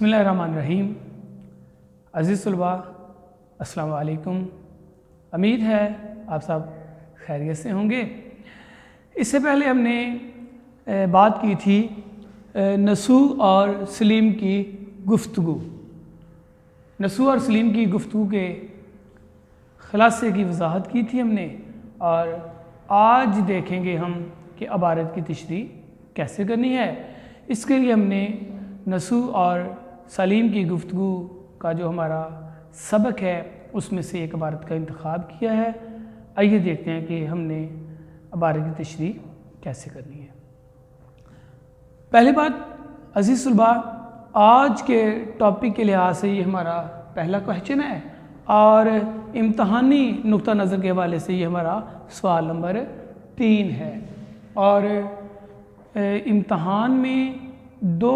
बिस्मिल्लाहिर्रहमानिर्रहीम। अज़ीज़ तलबा, अस्सलाम वालेकुम। उम्मीद है आप सब खैरियत से होंगे। इससे पहले हमने बात की थी नसू और सलीम की गुफ्तगू। नसू और सलीम की गुफ्तगू के ख़ुलासे की वजाहत की थी हमने, और आज देखेंगे हम कि अबारत की तशरीह कैसे करनी है। इसके लिए हमने नसू और सलीम की गुफ्तगू का जो हमारा सबक है उसमें से एक अबारत का इंतखाब किया है। आइए देखते हैं कि हमने अबारत की तशरीह कैसे करनी है। पहली बात अज़ीज़ तलबा, आज के टॉपिक के लिहाज से ये हमारा पहला क्वेश्चन है, और इम्तहानी नुक्ता नज़र के हवाले से ये हमारा सवाल नंबर 3 है। और इम्तहान में 2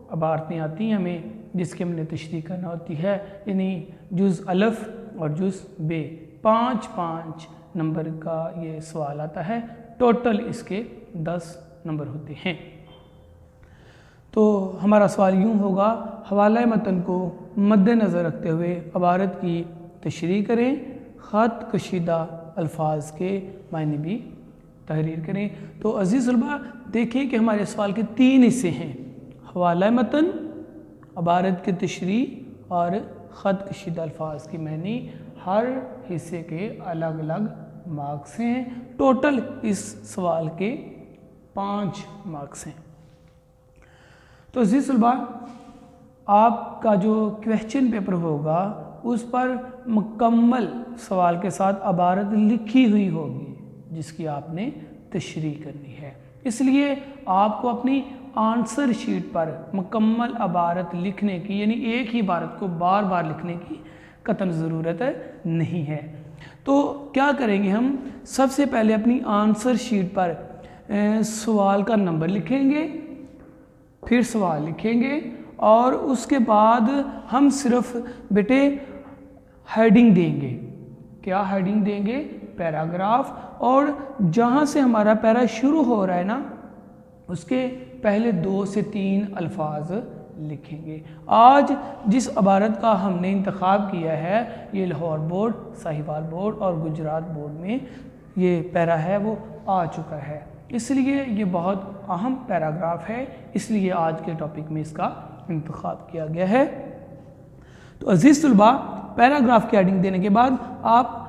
अबारतें आती हैं हमें जिसकी हमने तशरीह करना होती है, यानी जुज़ अलफ़ और जुज़ बे। 5-5 नंबर का ये सवाल आता है। टोटल इसके 10 नंबर होते हैं। तो हमारा सवाल यूँ होगा, हवाला मतन को मद्देनज़र रखते हुए अबारत की तशरीह करें, ख़त कशीदा अल्फाज के मायने भी तहरीर करें। तो अज़ीज़ तलबा, देखिए कि हमारे सवाल के 3 हिस्से हैं: हवाला मतन, अबारत की तशरीह और ख़त कशीदा अल्फाज की मानी। हर हिस्से के अलग अलग मार्क्स हैं। टोटल इस सवाल के 5 मार्क्स हैं। तो अज़ीज़ तलबा, आपका जो क्वेश्चन पेपर होगा उस पर मुकम्मल सवाल के साथ अबारत लिखी हुई होगी जिसकी आपने तशरीह करनी है। इसलिए आपको अपनी आंसर शीट पर मुकम्मल अबारत लिखने की, यानी एक ही इबारत को बार बार लिखने की कतई ज़रूरत नहीं है। तो क्या करेंगे हम, सबसे पहले अपनी आंसर शीट पर सवाल का नंबर लिखेंगे, फिर सवाल लिखेंगे, और उसके बाद हम सिर्फ बेटे हेडिंग देंगे। क्या हेडिंग देंगे? पैराग्राफ। और जहाँ से हमारा पैरा शुरू हो रहा है ना, उसके पहले 2 से 3 अल्फाज लिखेंगे। आज जिस अबारत का हमने इंतखाब किया है, ये लाहौर बोर्ड, साहिवाल बोर्ड और गुजरात बोर्ड में ये पैरा है वो आ चुका है, इसलिए ये बहुत अहम पैराग्राफ है, इसलिए आज के टॉपिक में इसका इंतखाब किया गया है। तो अज़ीज़ तलबा, पैराग्राफ की हेडिंग देने के बाद आप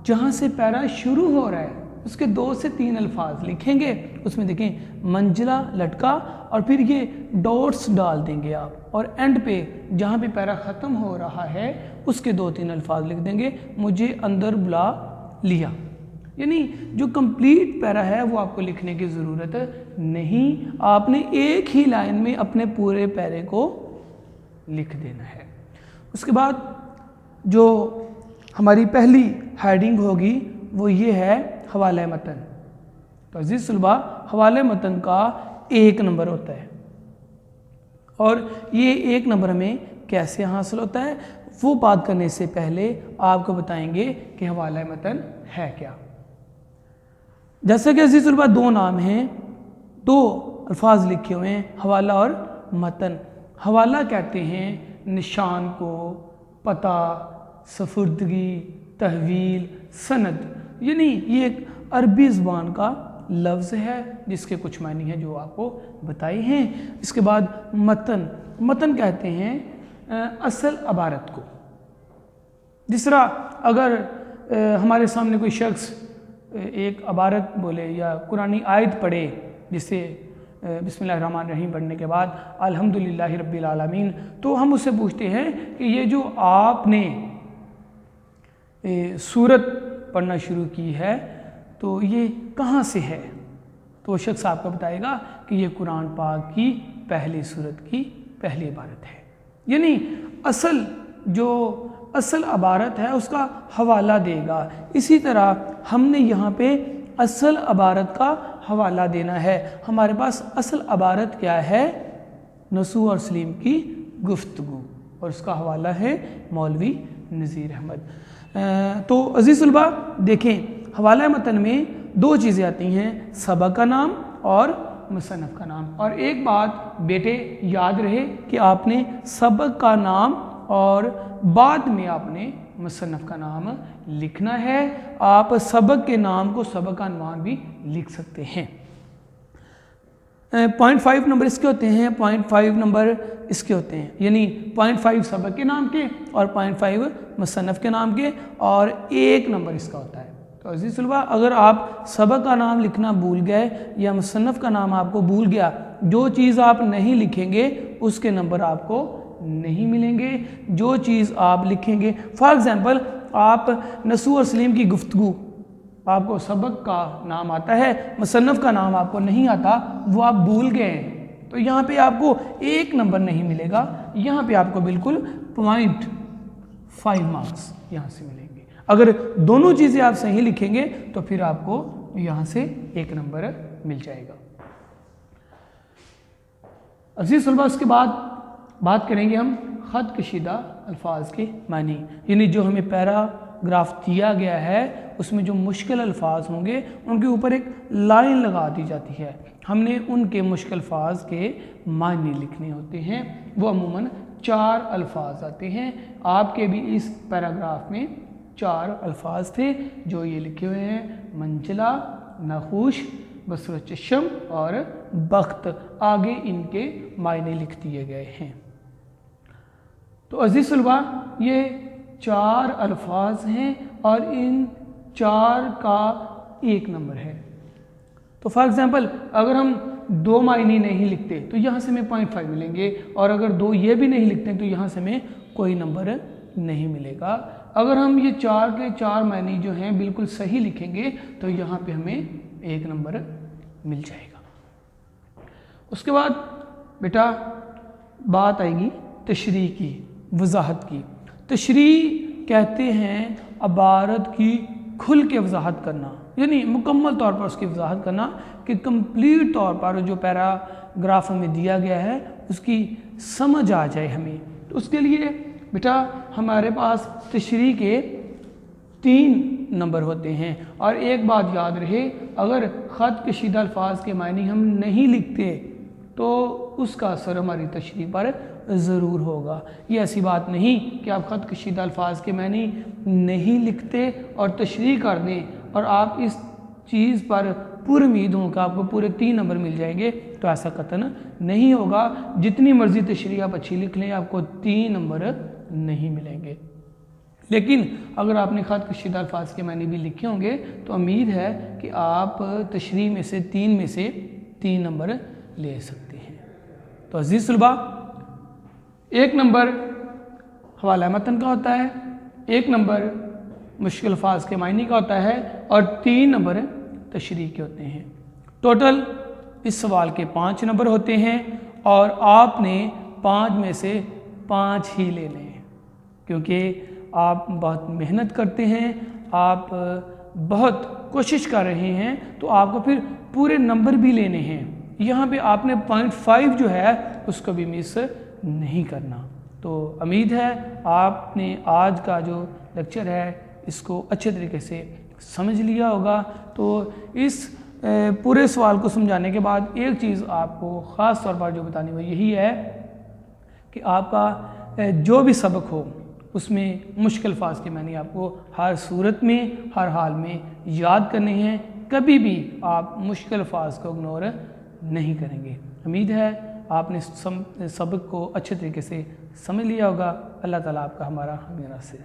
जहाँ से पैरा शुरू हो रहा है उसके 2 से 3 अल्फाज लिखेंगे। उसमें देखें मंजिला, लटका, और फिर ये डॉट्स डाल देंगे आप, और एंड पे जहाँ पे पैरा ख़त्म हो रहा है उसके 2-3 अल्फाज लिख देंगे, मुझे अंदर बुला लिया। यानी जो कंप्लीट पैरा है वो आपको लिखने की ज़रूरत नहीं, आपने एक ही लाइन में अपने पूरे पैरे को लिख देना है। उसके बाद जो हमारी पहली हेडिंग होगी वो ये है हवाला मतन। तो अज़ीज़ तलबा, हवाला मतन का 1 नंबर होता है, और ये 1 नंबर हमें कैसे हासिल होता है वो बात करने से पहले आपको बताएंगे कि हवाला मतन है क्या। जैसे कि अज़ीज़ तलबा, 2 नाम हैं, 2 अल्फाज लिखे हुए हैं, हवाला और मतन। हवाला कहते हैं निशान को, पता, सफुर्दगी, तहवील, सनद, यानी ये एक अरबी ज़बान का लफ्ज़ है जिसके कुछ मानी हैं जो आपको बताई हैं। इसके बाद मतन, मतन कहते हैं असल अबारत को। जिस तरह अगर हमारे सामने कोई शख्स एक अबारत बोले या कुरानी आयत पढ़े, जिसे बिस्मिल्लाहिर्रहमानिर्रहीम पढ़ने के बाद अल्हम्दुलिल्लाहि रब्बिल आलमीन, तो हम उससे पूछते हैं कि ये जो आपने सूरत पढ़ना शुरू की है तो ये कहाँ से है? तो वो शख्स आपको बताएगा कि ये कुरान पाक की पहली सूरत की पहली इबारत है। यानी असल अबारत है उसका हवाला देगा। इसी तरह हमने यहाँ पे असल अबारत का हवाला देना है। हमारे पास असल अबारत क्या है? नसू और सलीम की गुफ्तगू, और उसका हवाला है मौलवी नज़ीर अहमद। तो अज़ीज़ तलबा, देखें हवाला मतन में 2 चीज़ें आती हैं, सबक का नाम और مصنف کا نام۔ اور ایک بات بیٹے یاد رہے کہ آپ نے سبق کا نام اور بعد میں آپ نے مصنف کا نام لکھنا ہے۔ آپ سبق کے نام کو سبق کا عنوان بھی لکھ سکتے ہیں۔ 0.5 نمبر اس کے ہوتے ہیں، 0.5 نمبر اس کے ہوتے ہیں، یعنی 0.5 سبق کے نام کے اور 0.5 مصنف کے نام کے، اور 1 نمبر اس کا ہوتا ہے۔ تو عزیز طلبہ، اگر آپ سبق کا نام لکھنا بھول گئے یا مصنف کا نام آپ کو بھول گیا، جو چیز آپ نہیں لکھیں گے اس کے نمبر آپ کو نہیں ملیں گے۔ جو چیز آپ لکھیں گے، فار ایگزامپل آپ نسو اور سلیم کی گفتگو، آپ کو سبق کا نام آتا ہے، مصنف کا نام آپ کو نہیں آتا، وہ آپ بھول گئے ہیں، تو یہاں پہ آپ کو 1 نمبر نہیں ملے گا، یہاں پہ آپ کو بالکل 0.5 مارکس یہاں سے ملیں گے۔ اگر دونوں چیزیں آپ صحیح لکھیں گے تو پھر آپ کو یہاں سے 1 نمبر مل جائے گا۔ عزیز طلبہ، اس کے بعد بات کریں گے ہم خط کشیدہ الفاظ کے معنی، یعنی جو ہمیں پیراگراف دیا گیا ہے اس میں جو مشکل الفاظ ہوں گے ان کے اوپر ایک لائن لگا دی جاتی ہے، ہم نے ان کے مشکل الفاظ کے معنی لکھنے ہوتے ہیں۔ وہ عموماً 4 الفاظ آتے ہیں، آپ کے بھی اس پیراگراف میں 4 الفاظ تھے جو یہ لکھے ہوئے ہیں: منچلا، ناخوش، بصر چشم اور بخت۔ آگے ان کے معنی لکھ دیے گئے ہیں۔ تو عزیز طلبہ، یہ 4 الفاظ ہیں اور ان 4 کا 1 نمبر ہے۔ تو فار ایگزامپل اگر ہم 2 معنی نہیں لکھتے تو یہاں سے ہمیں 0.5 ملیں گے، اور اگر 2 یہ بھی نہیں لکھتے تو یہاں سے ہمیں کوئی نمبر نہیں ملے گا۔ اگر ہم یہ 4 کے 4 معنی جو ہیں بالکل صحیح لکھیں گے تو یہاں پہ ہمیں 1 نمبر مل جائے گا۔ اس کے بعد بیٹا بات آئے گی تشریح کی، وضاحت کی۔ تشریح کہتے ہیں عبارت کی کھل کے وضاحت کرنا، یعنی مکمل طور پر اس کی وضاحت کرنا کہ کمپلیٹ طور پر جو پیراگراف ہمیں دیا گیا ہے اس کی سمجھ آ جائے ہمیں۔ تو اس کے لیے بیٹا ہمارے پاس تشریح کے 3 نمبر ہوتے ہیں، اور ایک بات یاد رہے، اگر خط کشیدہ الفاظ کے معنی ہم نہیں لکھتے تو اس کا اثر ہماری تشریح پر ضرور ہوگا۔ یہ ایسی بات نہیں کہ آپ خط کشیدہ الفاظ کے معنی نہیں لکھتے اور تشریح کر دیں اور آپ اس چیز پر پوری امید ہوں کہ آپ کو پورے 3 نمبر مل جائیں گے، تو ایسا قطعاً نہیں ہوگا۔ جتنی مرضی تشریح آپ اچھی لکھ لیں، آپ کو 3 نمبر نہیں ملیں گے۔ لیکن اگر آپ نے خط کشیدہ الفاظ کے معنی بھی لکھے ہوں گے تو امید ہے کہ آپ تشریح میں سے 3 نمبر لے سکتے ہیں۔ تو عزیز طلبہ، 1 نمبر حوالہ متن کا ہوتا ہے، 1 نمبر مشکل الفاظ کے معنی کا ہوتا ہے، اور 3 نمبر تشریح کے ہوتے ہیں۔ ٹوٹل اس سوال کے 5 نمبر ہوتے ہیں، اور آپ نے 5 میں سے 5 ہی لینے ہیں، کیونکہ آپ بہت محنت کرتے ہیں، آپ بہت کوشش کر رہے ہیں، تو آپ کو پھر پورے نمبر بھی لینے ہیں۔ یہاں پہ آپ نے 0.5 جو ہے اس کو بھی مس نہیں کرنا۔ تو امید ہے آپ نے آج کا جو لیکچر ہے اس کو اچھے طریقے سے سمجھ لیا ہوگا۔ تو اس پورے سوال کو سمجھانے کے بعد ایک چیز آپ کو خاص طور پر جو بتانی وہ یہی ہے کہ آپ کا جو بھی سبق ہو اس میں مشکل الفاظ کے معنی آپ کو ہر صورت میں، ہر حال میں یاد کرنے ہیں، کبھی بھی آپ مشکل الفاظ کو اگنور نہیں کریں گے۔ امید ہے آپ نے سبق کو اچھے طریقے سے سمجھ لیا ہوگا۔ اللہ تعالیٰ آپ کا ہمارا ہمیشہ سے